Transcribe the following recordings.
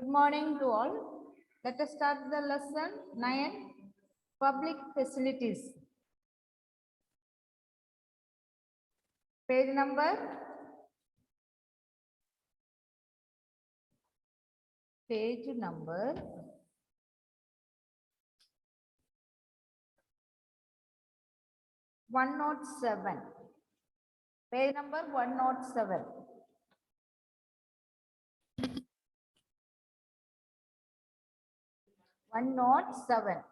Good morning to all. Let us start the lesson 9, Public Facilities. Page number 107. Page number 107. One note 7.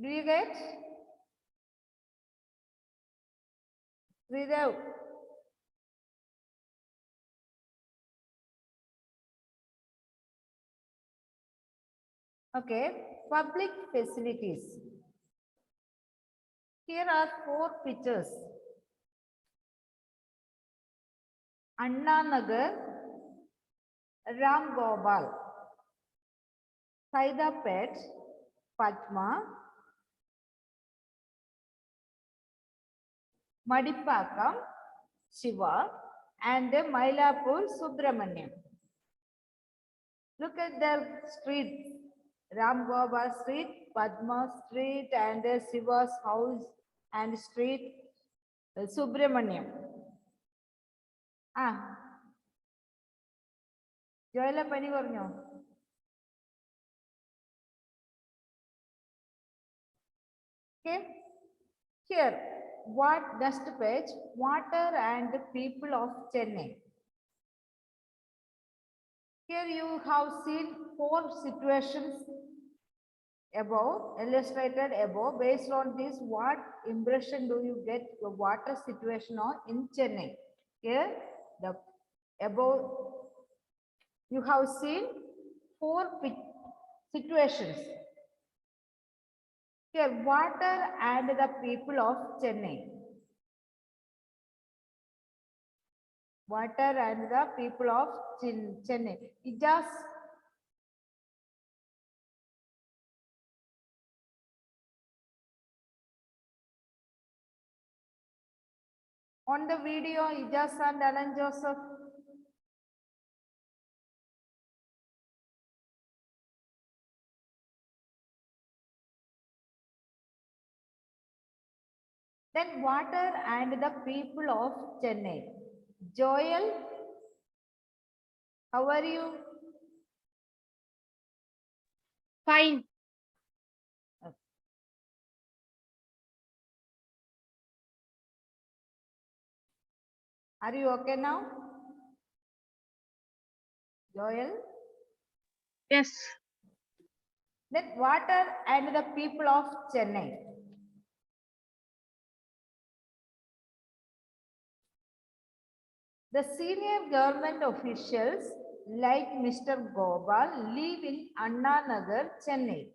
Do you get? Read out. Okay, public facilities. Here are 4 pictures. Anna Nagar, Ram Gopal, Saidapet, Padma, Madipakam, Shiva, and Mylapore, Subramaniam. Look at the streets. Ram Gopal Street, Padma Street, and Shiva's house and street, Subramaniam. Joyla Pani Varnyo. Okay. Here, what next page? Water and people of Chennai. Here you have seen 4 situations above, illustrated above. Based on this, what impression do you get the water situation in Chennai? Here, the above, you have seen 4 situations. Here, water and the people of Chennai. Water and the people of Chennai. Ijaz. On the video, Ijaz and Alan Joseph. Then water and the people of Chennai. Joel, how are you? Fine. Okay. Are you okay now? Joel? Yes. Then water and the people of Chennai. The senior government officials like Mr. Gopal live in Anna Nagar, Chennai.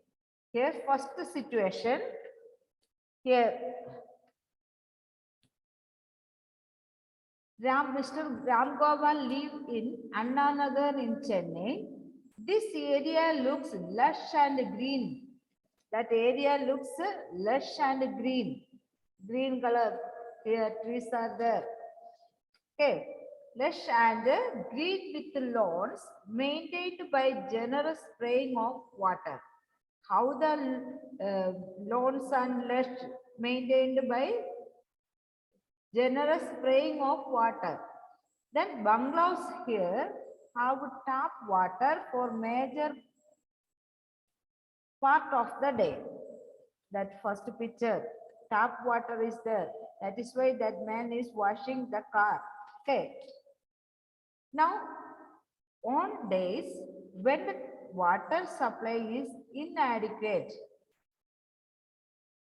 Here, first situation. Here, Mr. Ram Gopal live in Anna Nagar in Chennai. This area looks lush and green. That area looks lush and green. Green color. Here, trees are there. Okay. Lush and green with lawns maintained by generous spraying of water. How the lawns and lush maintained by generous spraying of water. Then bungalows here have tap water for major part of the day. That first picture, tap water is there. That is why that man is washing the car. Okay. Now, on days when the water supply is inadequate,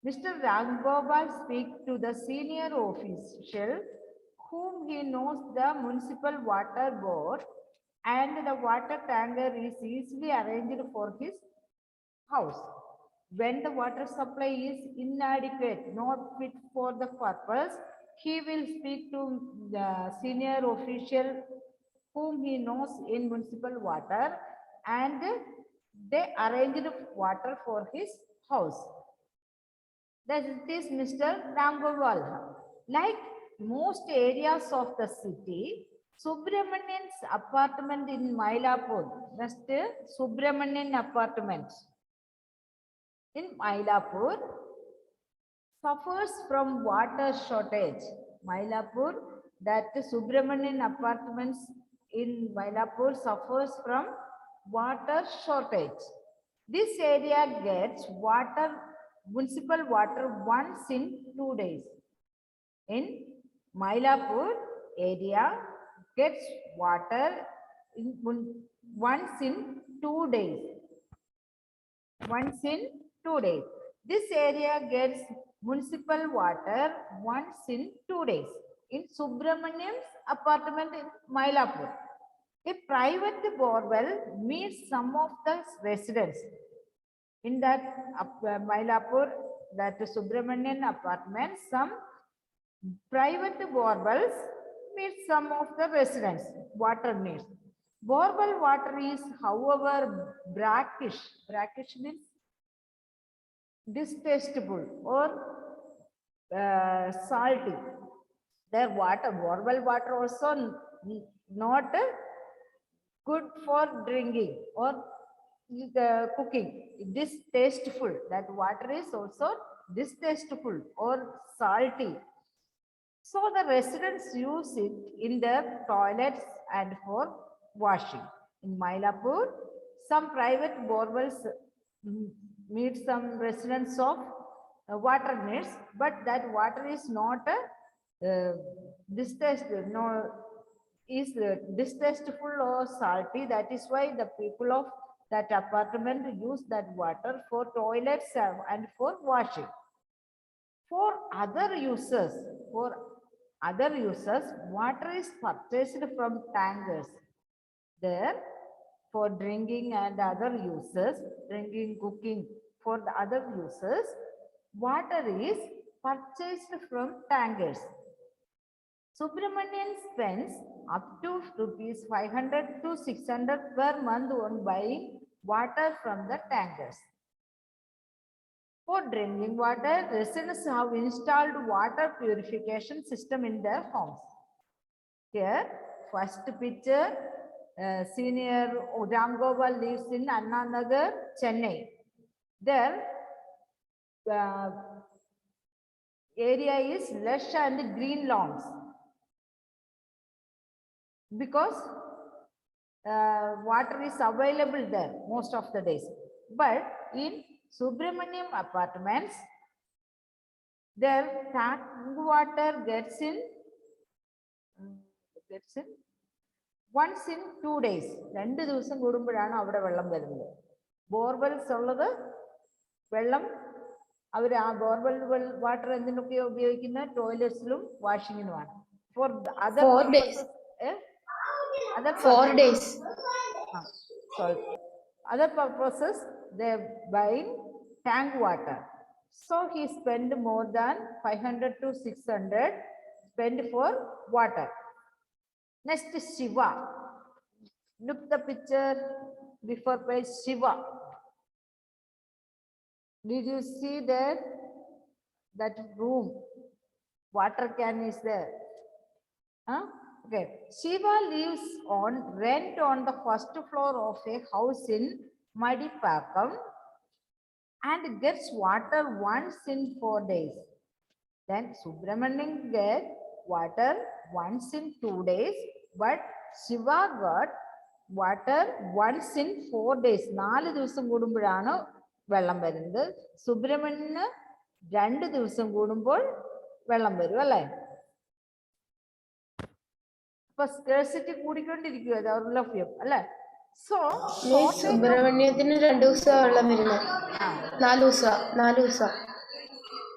Mr. Ram Gopal speaks to the senior official whom he knows the municipal water board, and the water tanker is easily arranged for his house. When the water supply is inadequate, not fit for the purpose, he will speak to the senior official whom he knows in municipal water, and they arranged water for his house. That is Mr. Ramgopal. Like most areas of the city, Subramanian's apartment in Mylapore, just Subramanian apartment in Mylapore suffers from water shortage. Mylapore, that Subramanian apartments in Mylapore suffers from water shortage. This area gets water, municipal water once in 2 days. In Mylapore area gets water once in 2 days. Once in 2 days. This area gets municipal water once in 2 days. In Subramaniam's apartment in Mylapore, a private borewell meets some of the residents. In that Mylapore, that Subramanian apartment, some private borewells meet some of the residents' water needs. Borewell water is, however, brackish. Brackish means distasteful or salty. Their water, borewell water also not good for drinking or cooking. Distasteful. That water is also distasteful or salty. So the residents use it in their toilets and for washing. In Mylapore, some private borewells meet some residents of water needs, but that water is not distasteful, no, is distasteful or salty. That is why the people of that apartment use that water for toilets and for washing. For other users, water is purchased from tankers. There, for drinking and other uses, drinking, cooking, for the other uses, water is purchased from tankers. Subramanian spends up to rupees 500 to 600 per month on buying water from the tankers. For drinking water, residents have installed water purification system in their homes. Here, first picture, senior Ramgopal lives in Anna Nagar, Chennai. There, area is lush and green lawns. Because water is available there most of the days. But in Subramaniam apartments, their tank water gets in once in 2 days. 2 ദിവസം കൂടുമ്പോഴാണ് അവിടെ വെള്ളം വരുന്നത്. Borewells ഉള്ളത് വെള്ളം അവർ ആ borewell water എന്തിനൊക്കെ ഉപയോഗിക്കുന്ന ടോയ്ലറ്റ്സിലും വാഷിങ്ങിനുമാണ്. For other 4 days. Other days. Sorry. Other purposes, they buying tank water. So he spent more than 500 to 600 spent for water. Next is Shiva. Look the picture before page Shiva. Did you see there? That room, water can is there. Huh? Okay. Shiva lives on rent on the first floor of a house in Madipakam and gets water once in 4 days. Then Subramanian get water once in 2 days, but Shiva got water once in 4 days. 4 ദിവസം കൂടുമ്പോഴാണ് വെള്ളം വരുന്നത്. സുബ്രഹ്മണ്യന് 2 ദിവസം കൂടുമ്പോൾ വെള്ളം വരും അല്ലേ? അപ്പൊ സ്കേഴ്സിറ്റി കൂടിക്കൊണ്ടിരിക്കുക ദൗർലഭ്യം അല്ലെ? സോ സുബ്രഹ്മണ്യത്തിന് 2 ദിവസം വെള്ളം വരുന്നത്.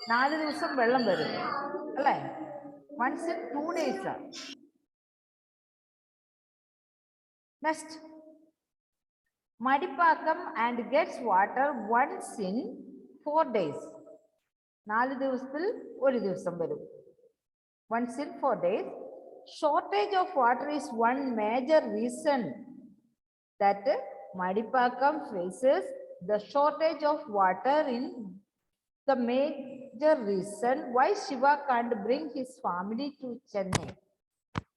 4 ദിവസം വെള്ളം വരും അല്ലെ? Once in 2 days. Next Madipakam and gets water once in 4 days. 4 ദിവസത്തിൽ 1 ദിവസം വരും. Once in 4 days. Shortage of water is one major reason that Madipakam faces the shortage of water in the major reason why Shiva can't bring his family to Chennai.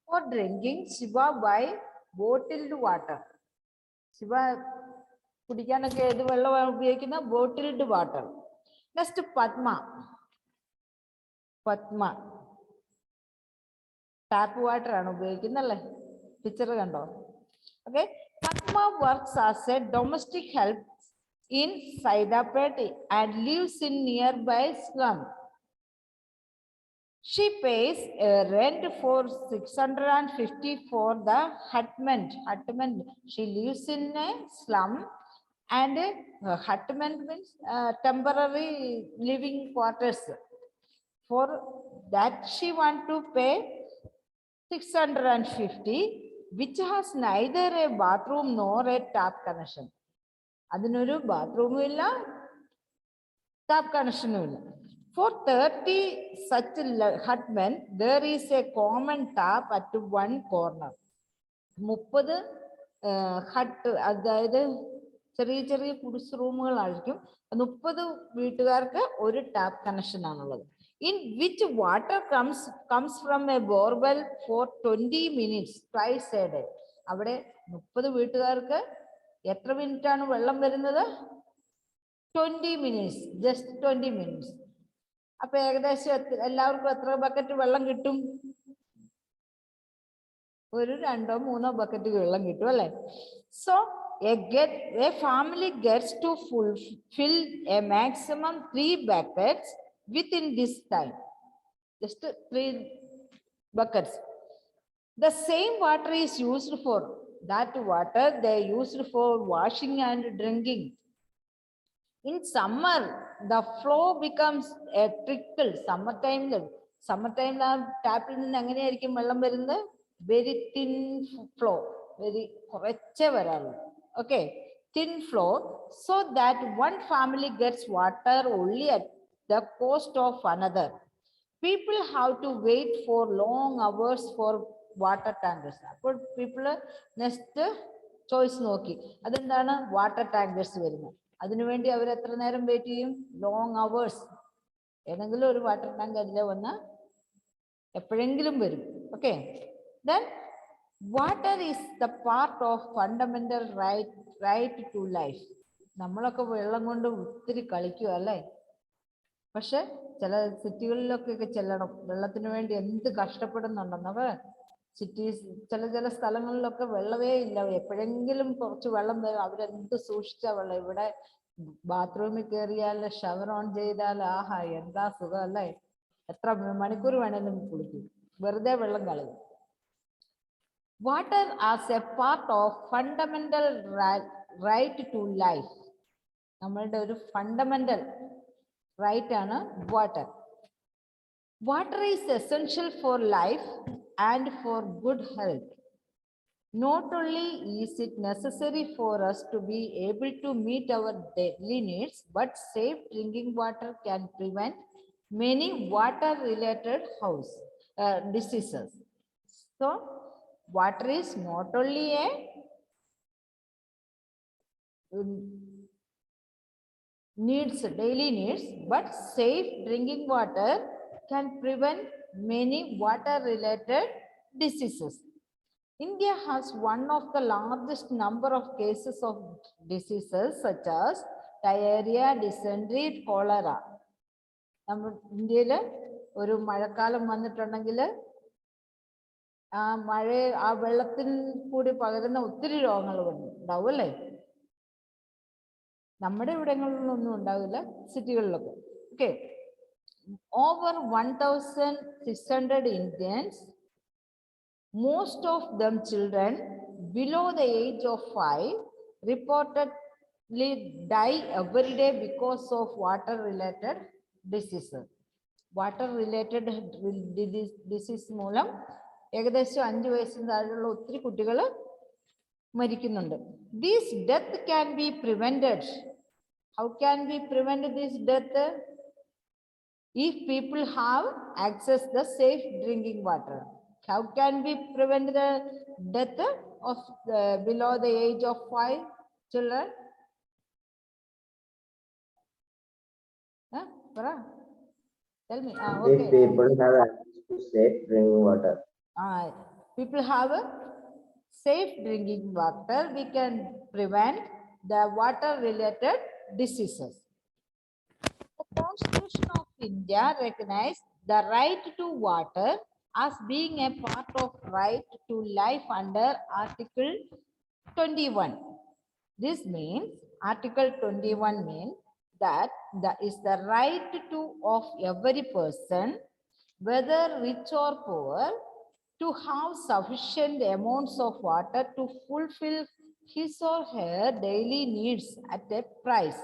For drinking, Shiva buy bottled water. Shiva കുടിക്കാനൊക്കെ ഏത് വെള്ളമാണ് ഉപയോഗിക്കുന്ന bottled water. Next Padma tap water ആണ് ഉപയോഗിക്കുന്നല്ലേ, picture കണ്ടോ? Okay, Padma works as A domestic help in Saidapet and lives in nearby slum. She pays rent for 650 for the hutment. She lives in a slum, and hutment means temporary living quarters. For that she want to pay 650, which has neither a bathroom nor a tap connection. അതിനൊരു ബാത്റൂമും ഇല്ല, tap കണക്ഷനും ഇല്ല. For 30 such hutmen, there is a common tap at one corner. 30 hut, അതായത് ചെറിയ ചെറിയ കുടിസ് റൂമുകളായിരിക്കും. 30 വീട്ടുകാർക്ക് ഒരു ടാപ്പ് കണക്ഷൻ ആണുള്ളത്. In which water comes from a borewell for 20 minutes twice a day. അവിടെ 30 വീട്ടുകാർക്ക് എത്ര മിനിറ്റ് ആണ് വെള്ളം വരുന്നത്? 20 മിനിറ്റ്സ്, ജസ്റ്റ് 20 മിനിറ്റ്സ്. അപ്പൊ ഏകദേശം എല്ലാവർക്കും എത്ര ബക്കറ്റ് വെള്ളം കിട്ടും? ഒരു 2-3 ബക്കറ്റ് വെള്ളം കിട്ടും അല്ലെ? So a family gets to fill a maximum 3 buckets within this time. Just 3 buckets. The same water is used for that water they used for washing and drinking. In summer, the flow becomes a trickle. Summertime ടാപ്പിൽ നിന്ന് എങ്ങനെയായിരിക്കും വെള്ളം വരുന്നത്? Very thin flow, very കുറച്ചേ വരാറുള്ളൂ. Okay, thin flow, so that one family gets water only at the cost of another. People have to wait for long hours for water tankers. അപ്പോൾ people next choice നോക്കി, അതെന്താണ്? Water tankers വരുന്നത്. അതിനുവേണ്ടി അവർ എത്ര നേരം wait ചെയ്യും? Long hours. ഏതെങ്കിലും ഒരു വാട്ടർ ടാങ്ക് അതിലെ വന്ന് എപ്പോഴെങ്കിലും വരും. Okay, then water is the part of fundamental right to life. നമ്മളൊക്കെ വെള്ളം കൊണ്ട് ഒത്തിരി കളിക്കുക അല്ലേ? പക്ഷെ ചില സിറ്റികളിലൊക്കെ ചെല്ലണം, വെള്ളത്തിന് വേണ്ടി എന്ത് കഷ്ടപ്പെടുന്നുണ്ടെന്നൊക്കെ. സിറ്റീസ് ചില സ്ഥലങ്ങളിലൊക്കെ വെള്ളമേ ഇല്ല, എപ്പോഴെങ്കിലും കുറച്ച് വെള്ളം വരും. അവരെന്ത് സൂക്ഷിച്ച വെള്ളം. ഇവിടെ ബാത്റൂമിൽ കയറിയാൽ ഷവർ ഓൺ ചെയ്താൽ ആഹാ എന്താ സുഖം അല്ലേ? എത്ര മണിക്കൂർ വേണേലും കുളിക്കും, വെറുതെ വെള്ളം കളയും. Water as a part of fundamental right to life. നമ്മളുടെ ഒരു ഫണ്ടമെന്റൽ റൈറ്റ് ആണ് water. Water is essential for life and for good health. Not only is it necessary for us to be able to meet our daily needs, but safe drinking water can prevent many water-related diseases. So, water is not only a daily needs, but safe drinking water can prevent many water-related diseases. India has one of the largest number of cases of diseases such as diarrhea, dysentery, cholera. നമ്മുടെ ഇന്ത്യയിൽ ഒരു മഴക്കാലം വന്നിട്ടുണ്ടെങ്കിൽ ആ വെള്ളത്തിൽ കൂടി പകരുന്ന ഒത്തിരി രോഗങ്ങൾ ഉണ്ടാവും അല്ലേ? നമ്മുടെ ഇവിടങ്ങളിലൊന്നും ഉണ്ടാവില്ല, സിറ്റികളിലൊക്കെ. Okay, over 1,600 Indians, most of them children below the age of 5, reportedly die every day because of water-related diseases. Water-related disease മൂലം ഏകദേശം 5 വയസ്സിന് താഴെയുള്ള ഒത്തിരി കുട്ടികൾ മരിക്കുന്നുണ്ട്. This death can be prevented. How can we prevent this death? If people have access to safe drinking water. How can we prevent the death of below the age of 5 children? Tell me. These Okay. people have access to safe drinking water. People have a safe drinking water. We can prevent the water related diseases. The Constitution of India recognizes the right to water as being a part of right to life under Article 21. This means Article 21 means that is the right to of every person, whether rich or poor, to have sufficient amounts of water to fulfill his or her daily needs at a price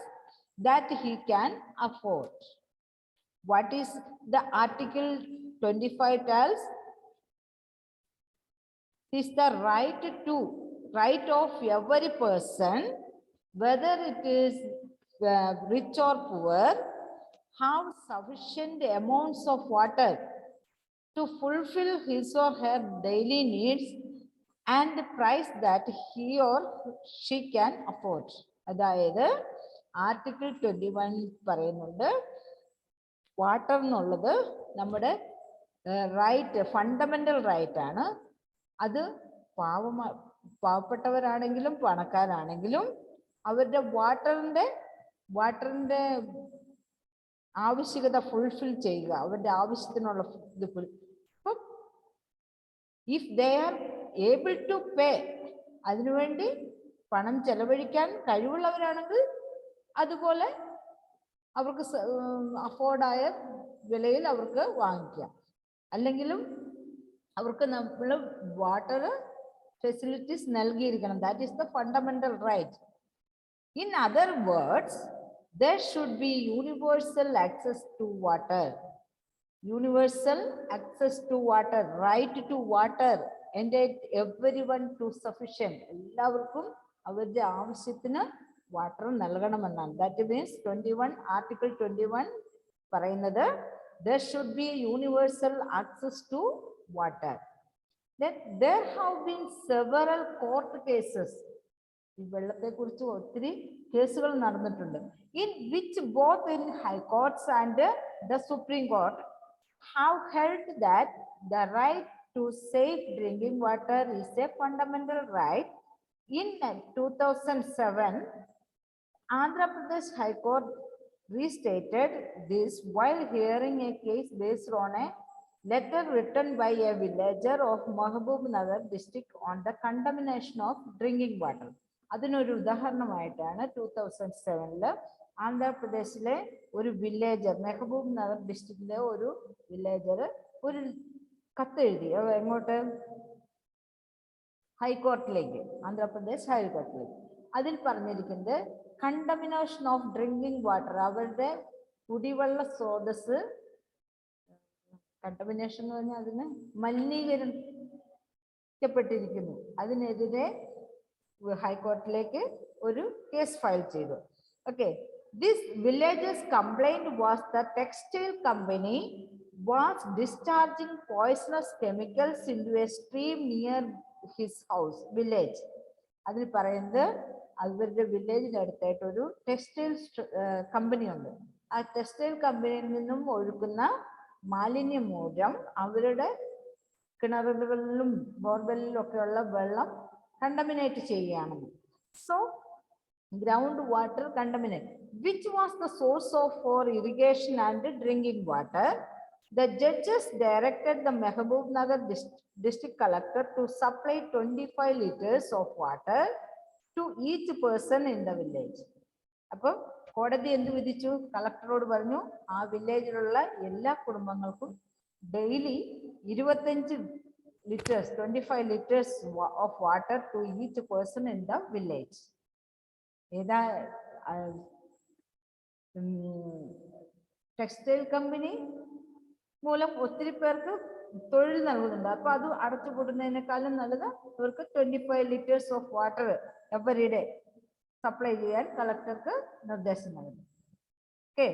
that he can afford. What is the Article 25 tells? Is the right of every person, whether it is rich or poor, have sufficient amounts of water to fulfill his or her daily needs and the price that he or she can afford. അതായത് article 21 പറയുന്നുണ്ട് water എന്നുള്ളത് നമ്മുടെ right, fundamental right ആണ്. അത് പാവപ്പെട്ടവരാണെങ്കിലും പണക്കാരാണെങ്കിലും അവരുടെ വാട്ടറിന്റെ ആവശ്യകത fulfil ചെയ്യുക, അവരുടെ ആവശ്യത്തിനുള്ള ഇത്. If they are able to pay, അതിനുവേണ്ടി പണം ചെലവഴിക്കാൻ കഴിവുള്ളവരാണെങ്കിൽ അതുപോലെ അവർക്ക് അഫോർഡായ വിലയിൽ അവർക്ക് വാങ്ങിക്കാം. അല്ലെങ്കിലും അവർക്ക് നമ്മൾ വാട്ടർ ഫെസിലിറ്റീസ് നൽകിയിരിക്കണം. That is the fundamental right. In other words, there should be universal access to water. Universal access to water, right to water, and everyone to sufficient. എല്ലാവർക്കും അവരുടെ ആവശ്യത്തിന് വാട്ടർ നൽകണമെന്നാണ്. That means 21 Article 21 പറയുന്നത് there should be universal access to water. Then there have been several court cases. ഈ വെള്ളത്തെ കുറിച്ച് ഒത്തിരി കേസുകൾ നടന്നിട്ടുണ്ട്. In which both in High Courts and the Supreme Court have held that the right to safe drinking water is a fundamental right. In 2007, Andhra Pradesh High Court restated this while hearing a case based on a letter written by a villager of Mahabubnagar district on the contamination of drinking water. അതിനൊരു ഉദാഹരണമായിട്ടാണ് 2007 ആന്ധ്രാപ്രദേശിലെ ഒരു villager, Mehboob Nagar ഡിസ്ട്രിക്റ്റിലെ ഒരു villager ഒരു കത്ത് എഴുതി. എങ്ങോട്ട്? ഹൈക്കോർട്ടിലേക്ക്, ആന്ധ്രാപ്രദേശ് ഹൈക്കോർട്ടിലേക്ക്. അതിൽ പറഞ്ഞിരിക്കുന്നത് കണ്ടമിനേഷൻ ഓഫ് ഡ്രിങ്കിങ് വാട്ടർ, അവരുടെ കുടിവെള്ള സ്രോതസ്, കണ്ടമിനേഷൻ എന്ന് പറഞ്ഞാൽ അതിന് മലിനീകരിക്കപ്പെട്ടിരിക്കുന്നു. അതിനെതിരെ ഹൈക്കോർട്ടിലേക്ക് ഒരു കേസ് ഫയൽ ചെയ്തു. Okay, this village's complaint was the textile company was discharging poisonous chemicals into a stream near his house village. അതിൽ പറയുന്നത് അവരുടെ വില്ലേജിന് അടുത്തായിട്ട് ഒരു ടെക്സ്റ്റൈൽ കമ്പനി ഉണ്ട്. ആ ടെക്സ്റ്റൈൽ കമ്പനിയിൽ നിന്നും ഒഴുകുന്ന മാലിന്യം മൂലം അവരുടെ കിണറുകളിലും ബോർവെല്ലിലും ഒക്കെയുള്ള വെള്ളം കണ്ടമിനേറ്റ് ചെയ്യുകയാണെന്ന്. So groundwater contaminant, which was the source of for irrigation and drinking water. The judges directed the Mahabubnagar district collector to supply 25 liters of water to each person in the village. അപ്പോൾ കോടതി എന്ത് വിധിച്ചു? കളക്ടറോട് പറഞ്ഞു ആ വില്ലേജിലുള്ള എല്ലാ കുടുംബങ്ങൾക്കും daily 25 liters, 25 liters of water to each person in the village. ഏതാ? Textile company മൂലം ഒത്തിരി പേർക്ക് തൊഴിൽ നൽകുന്നുണ്ട്. അപ്പൊ അത് അടച്ചുപൂട്ടുന്നതിനേക്കാളും നല്ലത് ഇവർക്ക് 25 liters of water every day supply ചെയ്യാൻ കളക്ടർക്ക് നിർദ്ദേശം നൽകുന്നു. Okay,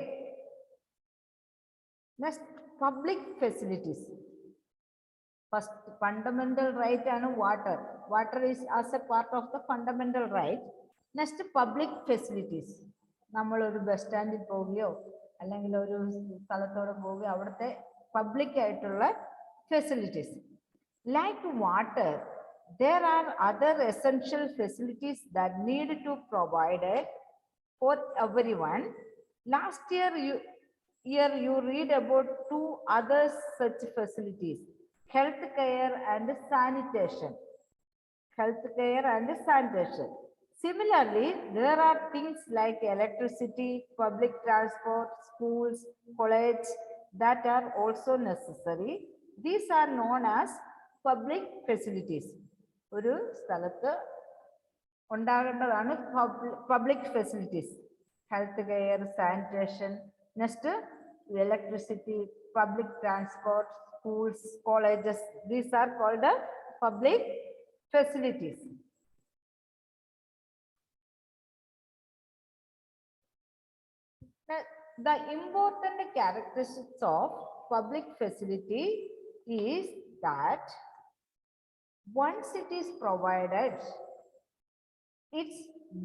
next public facilities. First fundamental right ആണ് water. Water is as a part of the fundamental right. Next public facilities. നമ്മളൊരു ബസ് സ്റ്റാൻഡിൽ പോവുകയോ അല്ലെങ്കിൽ ഒരു സ്ഥലത്തോടെ പോവുക, അവിടുത്തെ പബ്ലിക് ആയിട്ടുള്ള facilities. Like water, there are other essential facilities that need to provided for everyone. Last year you read about two other such facilities, health care and sanitation. Health care and sanitation. Similarly, there are things like electricity, public transport, schools, college that are also necessary. These are known as public facilities. ഒരു സ്ഥലത്ത് ഉണ്ടാകേണ്ടതാണ് public facilities. Health care, sanitation, next electricity, public transport, schools, colleges. These are called public facilities. The important characteristics of public facility is that once it is provided, its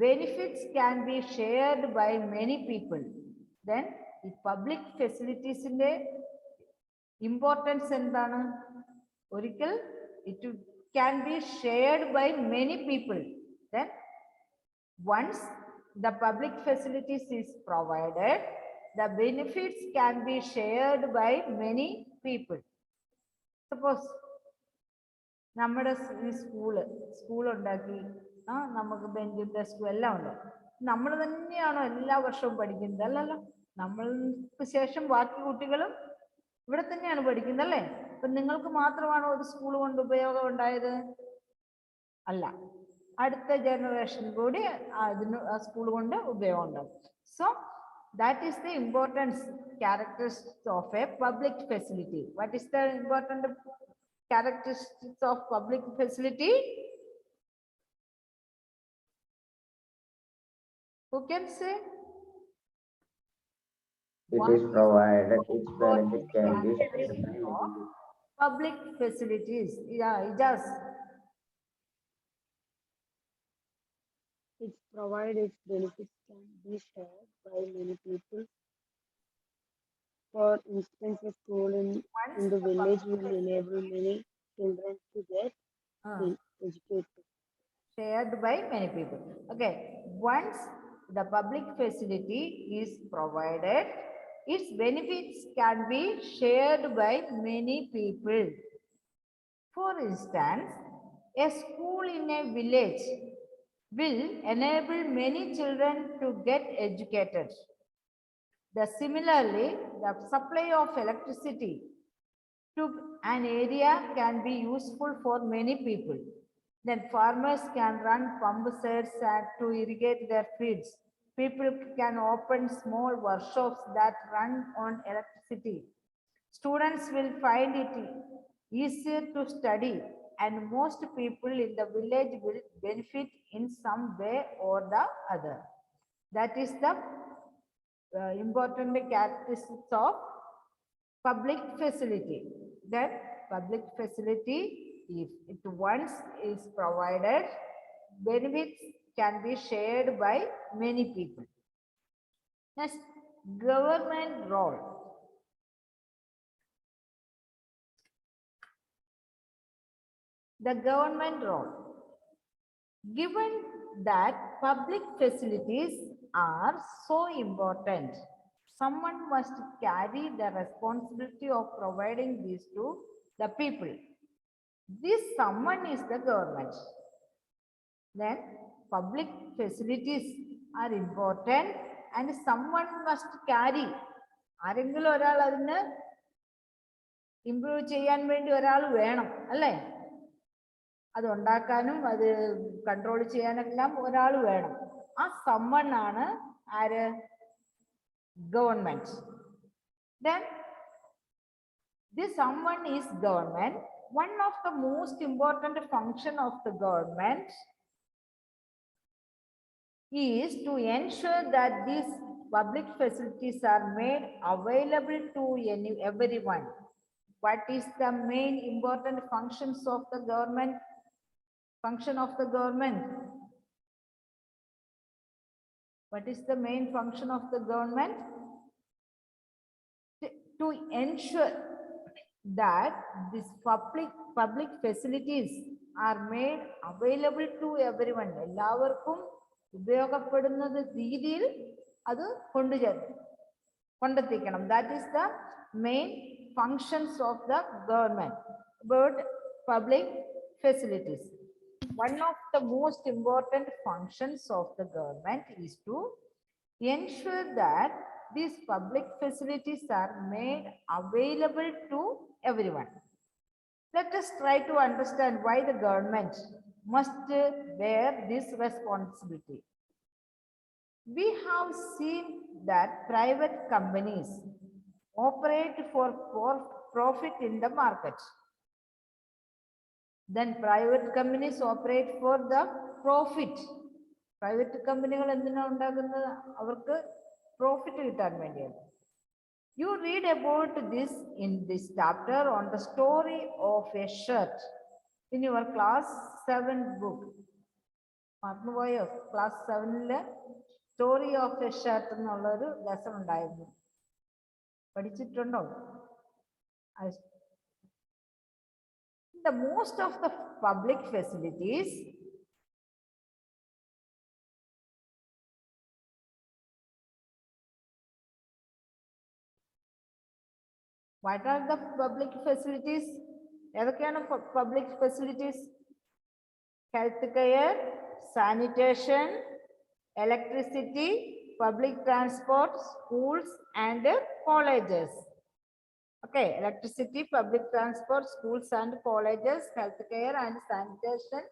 benefits can be shared by many people. Then the public facilities in the importance എന്താണ്? ഒരിക്കൽ it can be shared by many people. Then once the public facilities is provided, the benefits can be shared by many people. Suppose നമ്മുടെ ഈ school ഉണ്ടാക്കി, നമുക്ക് ബെഞ്ചും ഡെസ്കും എല്ലാം ഉണ്ട്. നമ്മൾ തന്നെയാണോ എല്ലാ വർഷവും പഠിക്കുന്നത്? അല്ലല്ലോ. നമ്മൾക്ക് ശേഷം ബാക്കി കുട്ടികളും ഇവിടെ തന്നെയാണ് പഠിക്കുന്നത്, അല്ലേ? അപ്പൊ നിങ്ങൾക്ക് മാത്രമാണോ ഒരു സ്കൂൾ കൊണ്ട് ഉപയോഗം ഉണ്ടായത്? അല്ല, അടുത്ത ജനറേഷൻ കൂടി അതിന് ആ സ്കൂൾ കൊണ്ട് ഉപയോഗം ഉണ്ടാവും. So that is the importance characteristics of a public facility. What is the important characteristics of public facility? Who can say? It is provided, its benefit can be shared by many people. Public facilities. Yeah, it does. It's provided, its benefits can be shared by many people. For instance, a school in the village will enable many children to get educated. Shared by many people. Okay, once the public facility is provided, its benefits can be shared by many people. For instance, a school in a village will enable many children to get educated. Similarly, the supply of electricity to an area can be useful for many people. Then farmers can run pump sets to irrigate their fields. People can open small workshops that run on electricity. Students will find it easier to study, and most people in the village will benefit in some way or the other. That is the important characteristics of public facility. Then public facility, if it once is provided, benefits can be shared by many people. Next, government role. The government role. Given that public facilities are so important, someone must carry the responsibility of providing these to the people. This someone is the government. Then public facilities are important and someone must carry. ആരെങ്കിലും ഒരാൾ അതിന് improve ചെയ്യാൻ വേണ്ടി ഒരാൾ വേണം, അല്ലേ? അത് ഉണ്ടാക്കാനും അത് കൺട്രോൾ ചെയ്യാനെല്ലാം ഒരാൾ വേണം. ആ someone ആണ് ആര്? Government. Then this someone is government. One of the most important function of the government is to ensure that these public facilities are made available to everyone. What is the main important functions of the government? Function of the government. What is the main function of the government? to ensure that these public facilities are made available to everyone. എല്ലാവർക്കും ഉപയോഗപ്പെടുന്ന രീതിയിൽ അത് കൊണ്ടെത്തിക്കണം. That is the main functions of the government about public facilities. One of the most important functions of the government is to ensure that these public facilities are made available to everyone. Let us try to understand why the government must bear this responsibility. We have seen that private companies operate for profit in the market. Then private companies operate for the profit. Private കമ്പനികൾ എന്തിനാണ് ഉണ്ടാകുന്നത്? അവർക്ക് profit കിട്ടാൻ വേണ്ടിയാണ്. You read about this in this chapter on the story of a shirt in your class 7 book. മറന്നുപോയോ? Class 7-ല് story of a shirt എന്നുള്ളൊരു lesson ഉണ്ടായിരുന്നു. പഠിച്ചിട്ടുണ്ടോ? The most of the public facilities what are the public facilities? ഏതൊക്കെയാണ് public facilities? Health care, sanitation, electricity, public transport, schools and colleges. Okay, electricity, public transport, schools and colleges, healthcare and sanitation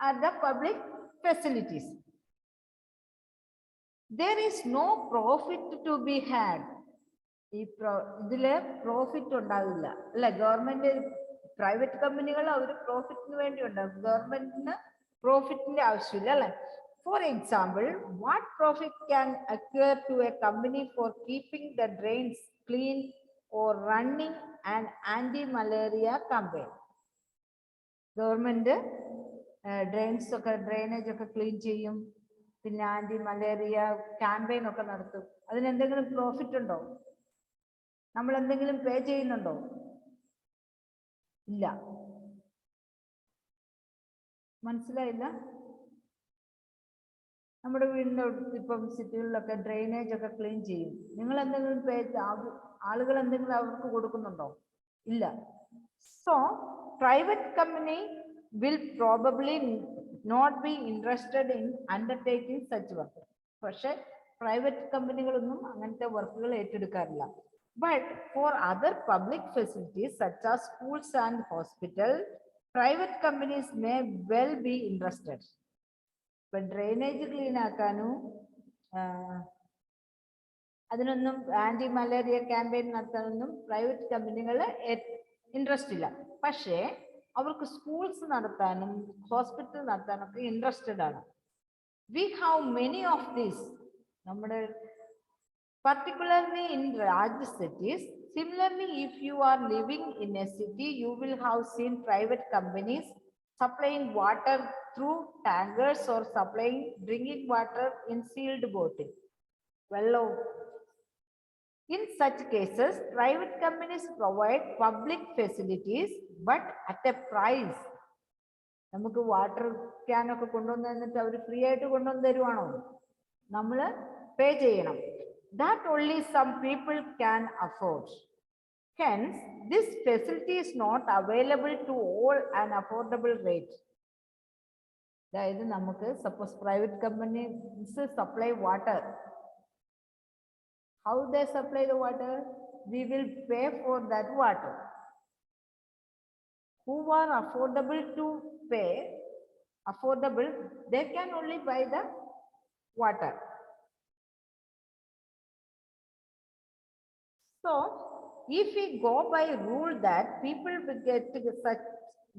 are the public facilities. There is no profit to be had. ഇതില് profit ഉണ്ടാവില്ല അല്ലെ? Government private കമ്പനികൾ അവർ പ്രോഫിറ്റിന് വേണ്ടി ഉണ്ടാകും. ഗവൺമെന്റിന് പ്രോഫിറ്റിന്റെ ആവശ്യമില്ല അല്ലെ? For example, what profit can occur to a company for keeping the drains clean or running an anti-malaria campaign? Government drainage ഒക്കെ ക്ലീൻ ചെയ്യും, പിന്നെ ആന്റി മലേറിയ ക്യാമ്പയിൻ ഒക്കെ നടത്തും. അതിന് എന്തെങ്കിലും പ്രോഫിറ്റ് ഉണ്ടോ? നമ്മൾ എന്തെങ്കിലും പേ ചെയ്യുന്നുണ്ടോ? ഇല്ല. മനസ്സിലായില്ല? നമ്മുടെ വീടിന്റെ ഇപ്പം സിറ്റികളിലൊക്കെ ഡ്രെയിനേജ് ഒക്കെ ക്ലീൻ ചെയ്യും. നിങ്ങൾ എന്തെങ്കിലും പേ ആളുകൾ എന്തെങ്കിലും അവർക്ക് കൊടുക്കുന്നുണ്ടോ? ഇല്ല. So private company will probably not be interested in undertaking such work. പക്ഷെ പ്രൈവറ്റ് കമ്പനികളൊന്നും അങ്ങനത്തെ വർക്കുകൾ ഏറ്റെടുക്കാറില്ല. But for other public facilities such as schools and hospitals, private companies may well be interested. ഇപ്പൊ ഡ്രെയിനേജ് ക്ലീൻ ആക്കാനും അതിനൊന്നും anti malaria campaign നടത്താനൊന്നും private കമ്പനികൾ interest ഇല്ല. പക്ഷേ അവർക്ക് സ്കൂൾസ് നടത്താനും ഹോസ്പിറ്റൽ നടത്താനൊക്കെ ഇൻട്രസ്റ്റഡ് ആണ്. We have many of these. നമ്മുടെ particularly in large cities. Similarly, if you are living in a city, you will have seen private companies supplying water through tankers or supplying drinking water in sealed bottles. Well, in such cases, private companies provide public facilities, but at a price. നമുക്ക് water can ഒക്കെ കൊണ്ടുവന്ന് തന്നിട്ട് അവർ free ആയിട്ട് കൊണ്ടുവന്ന് തരുവാണോ? നമ്മൾ പേ ചെയ്യണം. That only some people can afford. Hence, this facility is not available to all an affordable rate. അതായത് നമുക്ക് suppose private companies supply water. How they supply the water? We will pay for that water. Who are affordable to pay, they can only buy the water. So, if we go by rule that people will get such,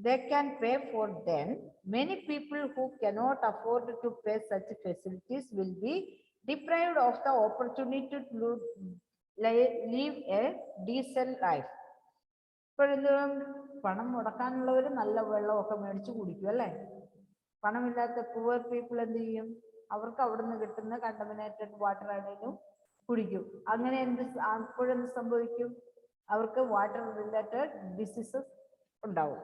they can pay for them, many people who cannot afford to pay such facilities will be deprived of the opportunity to live a decent life. പണം മുടക്കാനുള്ളവർ നല്ല വെള്ളമൊക്കെ മേടിച്ച് കുടിക്കും അല്ലേ? പണമില്ലാത്ത poor people എന്ത് ചെയ്യും? അവർക്ക് അവിടുന്ന് കിട്ടുന്ന കണ്ടമിനേറ്റഡ് വാട്ടർ ആണെങ്കിലും കുടിക്കും. അങ്ങനെ അപ്പോഴെന്ത് സംഭവിക്കും? അവർക്ക് വാട്ടർ റിലേറ്റഡ് ഡിസീസസ് ഉണ്ടാവും.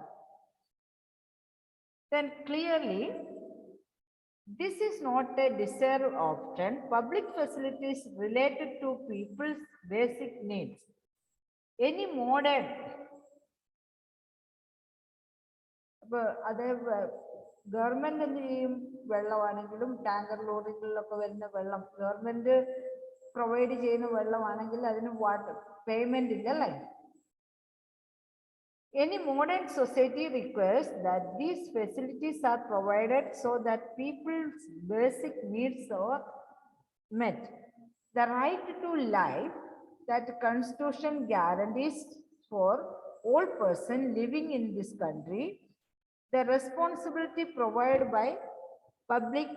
Then clearly, this is not a deserved option. Public facilities related to people's basic needs. Any modern, അതേ ഗവൺമെന്റ് എന്ത് ചെയ്യും? വെള്ളമാണെങ്കിലും ടാങ്കർ ലോറികളിലൊക്കെ വരുന്ന വെള്ളം ഗവൺമെന്റ് പ്രൊവൈഡ് ചെയ്യുന്ന വെള്ളമാണെങ്കിൽ അതിന് വാട്ടർ പേയ്മെന്റ് ഇല്ല അല്ലേ? Any modern society requires that these facilities are provided so that people's basic needs are met. The right to life that the Constitution guarantees for all persons living in this country, the responsibility provided by public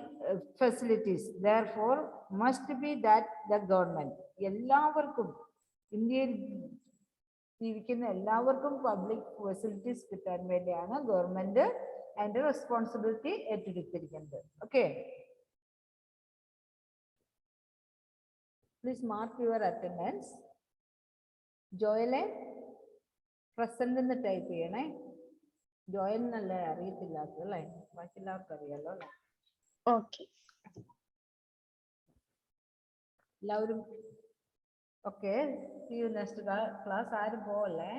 facilities, therefore, must be that the government. എല്ലാവർക്കും ഇന്ത്യയിൽ ജീവിക്കുന്ന എല്ലാവർക്കും public facilities കിട്ടാൻ വേണ്ടിയാണ് government അതിന്റെ responsibility ഏറ്റെടുത്തിരിക്കുന്നത്. Okay, please mark your attendance. ജോയലെ present എന്ന് ടൈപ്പ് ചെയ്യണേ. ജോയൽ എന്നല്ലേ അറിയത്തില്ലാത്തത് അല്ലേ? ബാക്കി എല്ലാവർക്കും അറിയാലോ അല്ലേ? ഓക്കെ, എല്ലാവരും okay. See you next class. ആരും പോവല്ലേ?